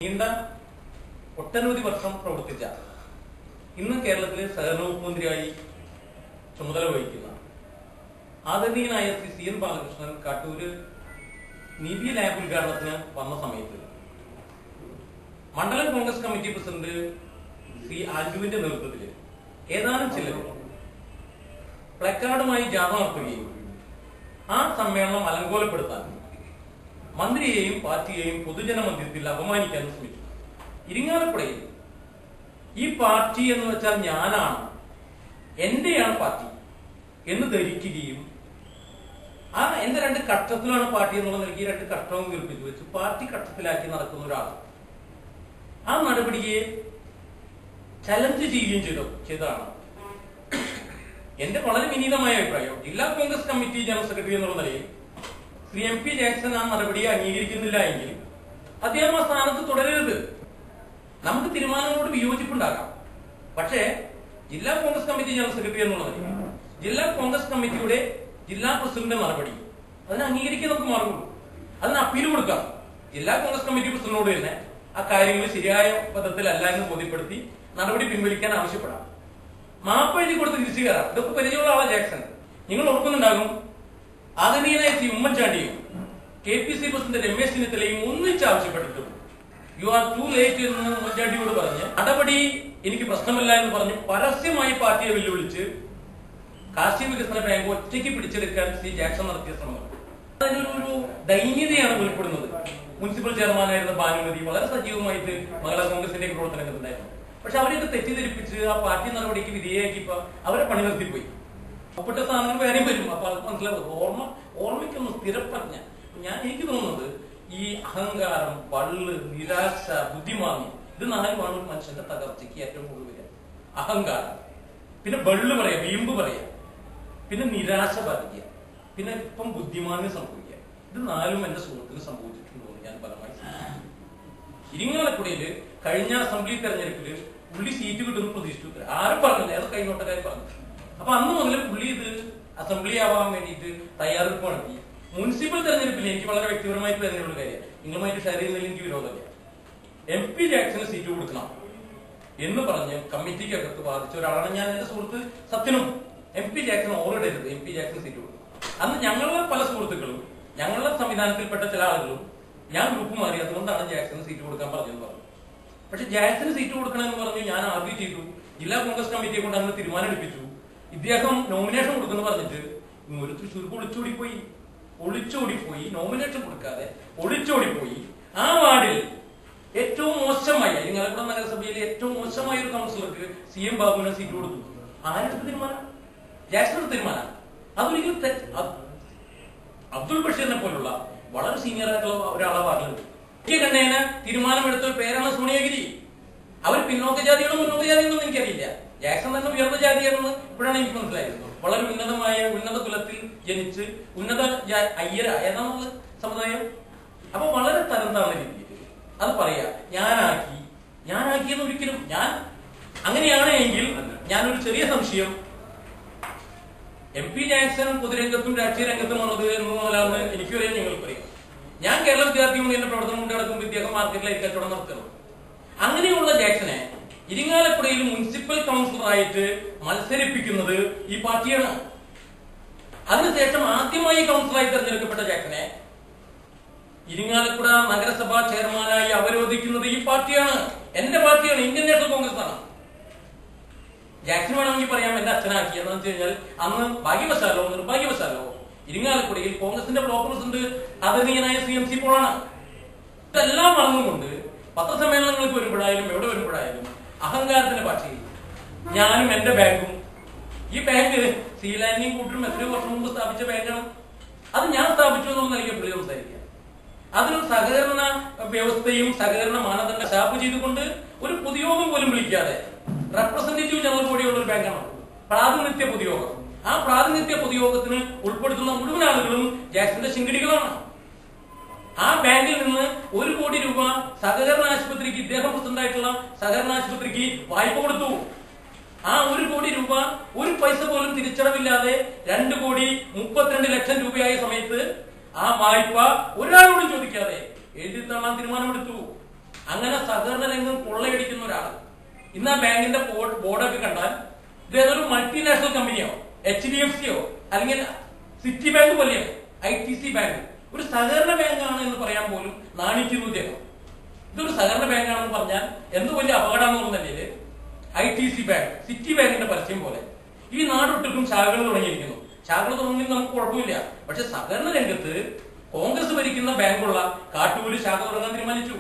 നീണ്ട ഒട്ടനവധി വർഷം പ്രവർത്തിച്ച ഇന്ന് കേരളത്തിലെ സഹകരണ വകുപ്പ് മന്ത്രിയായി ചുമതല വഹിക്കുന്ന ആദരണീയനായ ശ്രീ സി എൻ ബാലകൃഷ്ണൻ കാട്ടൂര് നീതി ലാബ് ഉദ്ഘാടനത്തിന് വന്ന സമയത്ത് മണ്ഡലം കോൺഗ്രസ് കമ്മിറ്റി പ്രസിഡന്റ് ശ്രീ ആൽജുവിന്റെ നേതൃത്വത്തിൽ ഏതാനും ചിലർ പ്ലക്കാർഡുമായി ജാഥ നടത്തുകയും ആ സമ്മേളനം അലങ്കോലപ്പെടുത്താൻ മന്ത്രിയെയും പാർട്ടിയെയും പൊതുജന മധ്യത്തിൽ അപമാനിക്കാൻ ശ്രമിച്ചു. ഇരിങ്ങാലക്കുടയിൽ ഈ പാർട്ടി എന്ന് വെച്ചാൽ ഞാനാണ്, എന്റെയാണ് പാർട്ടി എന്ന് ധരിക്കുകയും എന്റെ രണ്ട് കട്ടത്തിലാണ് പാർട്ടി എന്നുള്ള നിലയ്ക്ക് രണ്ട് കട്ടവും വീർപ്പിച്ചു വെച്ച് പാർട്ടി കട്ടത്തിലാക്കി നടക്കുന്ന ഒരാൾ ആ നടപടിയെ ചലഞ്ച് ചെയ്യുകയും ചെയ്തതാണ് എന്റെ വളരെ വിനീതമായ അഭിപ്രായം. ജില്ലാ കോൺഗ്രസ് കമ്മിറ്റി ജനറൽ സെക്രട്ടറി എന്നുള്ള നിലയിൽ ശ്രീ എം പി ജാക്സൺ ആ നടപടിയെ അംഗീകരിക്കുന്നില്ല എങ്കിൽ അദ്ദേഹം ആ സ്ഥാനത്ത് തുടരരുത്. നമുക്ക് തീരുമാനങ്ങളോട് വിയോജിപ്പുണ്ടാകാം, പക്ഷേ ജില്ലാ കോൺഗ്രസ് കമ്മിറ്റി ജനറൽ സെക്രട്ടറി എന്നുള്ളത് ജില്ലാ കോൺഗ്രസ് കമ്മിറ്റിയുടെ ജില്ലാ പ്രസിഡന്റ് നടപടി അതിനെ അംഗീകരിക്കാൻ നമുക്ക് മാർഗമുള്ളൂ. അതിന് അപ്പീൽ കൊടുക്കാം. ജില്ലാ കോൺഗ്രസ് കമ്മിറ്റി പ്രസിഡന്റിനോട് തന്നെ ആ കാര്യങ്ങൾ ശരിയായ പദത്തിലല്ല എന്ന് ബോധ്യപ്പെടുത്തി നടപടി പിൻവലിക്കാൻ ആവശ്യപ്പെടാം. മാപ്പെഴുതി കൊടുത്ത് തിരിച്ചു കയറാം. ഇതൊക്കെ പരിചയമുള്ള ആളാ ജാക്സൺ. നിങ്ങൾ ഓർക്കുന്നുണ്ടാകും, ആദരണീയനായ ശ്രീ ഉമ്മൻചാണ്ടിയും K P C president Ramesh ചെന്നിത്തലയും ഒന്നിച്ച് ആവശ്യപ്പെട്ടിട്ടുണ്ട്. യു ആർ ടു ലേറ്റ് എന്ന് ഉമ്മൻചാണ്ടിയോട് പറഞ്ഞ് നടപടി എനിക്ക് പ്രശ്നമല്ല എന്ന് പറഞ്ഞ് പരസ്യമായി പാർട്ടിയെ വെല്ലുവിളിച്ച് കാർഷിക വികസന ബാങ്ക് ഒറ്റയ്ക്ക് പിടിച്ചെടുക്കാൻ ശ്രീ ജാക്സൺ നടത്തിയ ശ്രമം അതിനൊരു ദൈന്യതയാണ് വെളിപ്പെടുന്നത്. മുനിസിപ്പൽ ചെയർമാനായിരുന്ന ഭാനുമതി വളരെ സജീവമായിട്ട് മഹിളാ കോൺഗ്രസിന്റെ പ്രവർത്തനങ്ങളുണ്ടായിരുന്നു. പക്ഷെ അവരെയൊക്കെ തെറ്റിദ്ധരിപ്പിച്ച് ആ പാർട്ടി നടപടിക്ക് വിധേയമാക്കിയപ്പോ അവരെ പണി നിർത്തിപ്പോയി. ഒപ്പിട്ട സാധനങ്ങൾ വേറെയും വരും. അപ്പൊ അത് മനസ്സിലാവും. ഓർമ്മയ്ക്കൊന്ന് സ്ഥിരപ്രജ്ഞ. എനിക്ക് തോന്നുന്നത് ഈ അഹങ്കാരം, വള്ള്, നിരാശ, ബുദ്ധിമാന്യം ഇത് നാലുമാണ് ഒരു മനുഷ്യന്റെ തകർച്ചയ്ക്ക് ഏറ്റവും കൂടുതൽ വരിക. അഹങ്കാരം, പിന്നെ വള്ള് പറയാ, വീമ്പ് പറയാ, പിന്നെ നിരാശ പറയുക, പിന്നെ ഇപ്പം ബുദ്ധിമാന്യം സംഭവിക്കുക. ഇത് നാലും എന്റെ സുഹൃത്തിന് സംഭവിച്ചിട്ടുണ്ടോ എന്ന് ഞാൻ ഫലമായി ഇരിങ്ങാലക്കുടയില് കഴിഞ്ഞ അസംബ്ലി തെരഞ്ഞെടുപ്പില് പുള്ളി സീറ്റ് കിട്ടുമെന്ന് പ്രതീക്ഷിച്ചു. ആരും പറഞ്ഞില്ല, അത് കൈനോട്ടക്കാർ പറഞ്ഞു. അപ്പൊ അന്ന് മുതൽ പുള്ളി ഇത് അസംബ്ലി ആവാൻ വേണ്ടിയിട്ട് തയ്യാറെടുപ്പ് നടത്തി. മുനിസിപ്പൽ തെരഞ്ഞെടുപ്പിൽ എനിക്ക് വളരെ വ്യക്തിപരമായിട്ട് തെരഞ്ഞെടുപ്പ് കാര്യം നിങ്ങളുമായിട്ട് ഷെയർ ചെയ്യുന്നതിൽ എനിക്ക് വിരോധമില്ല. എം പി ജാക്സന് സീറ്റ് കൊടുക്കണം എന്ന് പറഞ്ഞ് കമ്മിറ്റിക്കകത്ത് ബാധിച്ച ഒരാളാണ് ഞാൻ. എന്റെ സുഹൃത്ത് സത്യനും എം പി ജാക്സൺ ഓറിടരുത്, എം പി ജാക്സന് സീറ്റ് കൊടുക്കണം. അന്ന് ഞങ്ങളുടെ പല സുഹൃത്തുക്കളും ഞങ്ങളുടെ സംവിധാനത്തിൽപ്പെട്ട ചില ആളുകളും ഞാൻ ഗ്രൂപ്പ് മാറി, അതുകൊണ്ടാണ് ജാക്സന് സീറ്റ് കൊടുക്കാൻ പറഞ്ഞതെന്ന് പറഞ്ഞു. പക്ഷെ ജാക്സന് സീറ്റ് കൊടുക്കണമെന്ന് പറഞ്ഞ് ഞാൻ ആദ്യം ചെയ്തു. ജില്ലാ കോൺഗ്രസ് കമ്മിറ്റിയെ കൊണ്ട് അന്ന് തീരുമാനം എടുപ്പിച്ചു. ഇദ്ദേഹം നോമിനേഷൻ കൊടുക്കുന്നു പറഞ്ഞിട്ട് ഒരു തൃശ്ശൂർക്ക് ഒളിച്ചോടിപ്പോയി നോമിനേഷൻ കൊടുക്കാതെ ഒളിച്ചോടിപ്പോയി. ആ വാർഡിൽ ഏറ്റവും മോശമായ ഇരിങ്ങാലക്കുട നഗരസഭയിലെ ഏറ്റവും മോശമായ ഒരു കൗൺസിലർക്ക് സി എം ബാബുവിനെ സീറ്റ് കൊടുത്തു. ആരെടുത്ത തീരുമാനം? ജാക്സന്റെ തീരുമാനം. അതൊരിക്കലും അബ്ദുൾ ബഷീറിനെ പോലുള്ള വളരെ സീനിയർ ആയിട്ടുള്ള ഒരാളെ വാർഡിലുണ്ട്. കണ്ടേന് തീരുമാനമെടുത്ത ഒരു പേരാണ് സോണിയഗിരി. അവർ പിന്നോക്ക ജാതിയാണോ മുന്നോക്ക ജാതിയാണെന്ന് എനിക്കറിയില്ല. ജാക്സൺ തന്നെ ഉയർന്ന ജാതിയാണെന്ന് ഇപ്പോഴാണ് എനിക്ക് മനസ്സിലായിരുന്നു. വളരെ ഉന്നത കുലത്തിൽ ജനിച്ച് ഉന്നത അയ്യര ഏതാണെന്നുള്ള സമുദായം. അപ്പൊ വളരെ തരംതാണ രീതിയിൽ അത് പറയാ. ഞാനാക്കിയെന്ന് ഒരിക്കലും ഞാൻ അങ്ങനെയാണ് എങ്കിൽ ഞാനൊരു ചെറിയ സംശയം, എം പി ജാക്സൺ പൊതുരംഗത്തും രാഷ്ട്രീയ രംഗത്തും വന്നത് എന്നല്ലാന്ന് എനിക്കറിയാം, നിങ്ങൾക്കറിയാം. ഞാൻ കേരള വിദ്യാർത്ഥി യൂണിയന്റെ പ്രവർത്തനം കൊണ്ട് നടക്കുമ്പോൾ ഇദ്ദേഹം മാർക്കറ്റിലേക്ക് കച്ചവടം നടത്തുന്നു. അങ്ങനെയുള്ള ജാക്സനെ ഇരിങ്ങാലക്കുടയിൽ മുനിസിപ്പൽ കൗൺസിലറായിട്ട് മത്സരിപ്പിക്കുന്നത് ഈ പാർട്ടിയാണ്. അതിനുശേഷം ആദ്യമായി കൗൺസിലറായി തെരഞ്ഞെടുക്കപ്പെട്ട ജാക്സനെ ഇരിങ്ങാലക്കുട നഗരസഭാ ചെയർമാനായി അവരോധിക്കുന്നത് ഈ പാർട്ടിയാണ്, എന്റെ പാർട്ടിയാണ്, ഇന്ത്യൻ നാഷണൽ കോൺഗ്രസ് ആണ്. ജാക്സൺ വേണമെങ്കിൽ പറയാം എന്റെ അച്ഛനാക്കി. എന്ന് വെച്ച് കഴിഞ്ഞാൽ അന്ന് ഭാഗ്യവശാലോ നിർഭാഗ്യവശാലോ ഇരിങ്ങാലക്കുടയിൽ കോൺഗ്രസിന്റെ ബ്ലോക്ക് പ്രസിഡന്റ് ആദരണീയനായ ശ്രീ എം സി പോളാണ്. ഇതെല്ലാം മറന്നുകൊണ്ട് പത്രസമ്മേളനങ്ങൾക്ക് വരുമ്പോഴായാലും എവിടെ വരുമ്പോഴായാലും അഹങ്കാരത്തിന്റെ ഭാഷയിൽ ഞാനും എന്റെ ബാങ്കും, ഈ ബാങ്ക് സീലാൻഡിയും കൂട്ടരും എത്രയോ വർഷം മുമ്പ് സ്ഥാപിച്ച ബാങ്കാണ്, അത് ഞാൻ സ്ഥാപിച്ചു എന്നുള്ള നിലയ്ക്ക് പുള്ളി സംസാരിക്കുക. അതിനൊരു സഹകരണ വ്യവസ്ഥയും സഹകരണ മാനദണ്ഡം സ്ഥാപ് ചെയ്തുകൊണ്ട് ഒരു പൊതുയോഗം പോലും വിളിക്കാതെ റെപ്രസെന്റേറ്റീവ് ജനറൽ ബോഡിയുള്ള ഒരു ബാങ്കാണ് പ്രാതിനിധ്യ പൊതുയോഗം. ആ പ്രാതിനിധ്യ പൊതുയോഗത്തിന് ഉൾപ്പെടുത്തുന്ന മുഴുവൻ ആളുകളും ജാക്സന്റെ ശിങ്കിടികളാണ്. ആ ബാങ്കിൽ നിന്ന് 1 കോടി രൂപ സഹകരണ ആശുപത്രിക്ക്, ഇദ്ദേഹം പ്രസിഡന്റായിട്ടുള്ള സഹകരണ ആശുപത്രിക്ക് വായ്പ കൊടുത്തു. ആ 1 കോടി രൂപ ഒരു പൈസ പോലും തിരിച്ചടവില്ലാതെ 2,32,00,000 രൂപയായ സമയത്ത് ആ വായ്പ ഒരാളോടും ചോദിക്കാതെ എഴുതി തള്ളാൻ തീരുമാനമെടുത്തു. അങ്ങനെ സഹകരണ രംഗം കൊള്ളയടിക്കുന്ന ഒരാൾ ഇന്ന് ആ ബാങ്കിന്റെ ബോർഡൊക്കെ കണ്ടാൽ ഇതേതൊരു മൾട്ടിനാഷണൽ കമ്പനിയോ HDFCയോ അല്ലെങ്കിൽ സിറ്റി ബാങ്ക് പോലെയോ ITC ബാങ്ക് ഒരു സഹകരണ ബാങ്കാണ് എന്ന് പറയാൻ പോലും നാണിക്കുന്നു ഇദ്ദേഹം. ഇതൊരു സഹകരണ ബാങ്കാണെന്ന് പറഞ്ഞാൽ എന്ത് വലിയ അപകടമാണെന്ന നിലയിൽ ITC ബാങ്ക് സിറ്റി ബാങ്കിന്റെ പരസ്യം പോലെ ഈ നാടൊട്ടുക്കും ശാഖകൾ തുടങ്ങിയിരിക്കുന്നു. ശാഖകൾ തുടങ്ങി നമുക്ക് കുഴപ്പമില്ല. പക്ഷെ സഹകരണ രംഗത്ത് കോൺഗ്രസ് ഭരിക്കുന്ന ബാങ്കുള്ള കാട്ടൂര് ശാഖ തുടങ്ങാൻ തീരുമാനിച്ചു.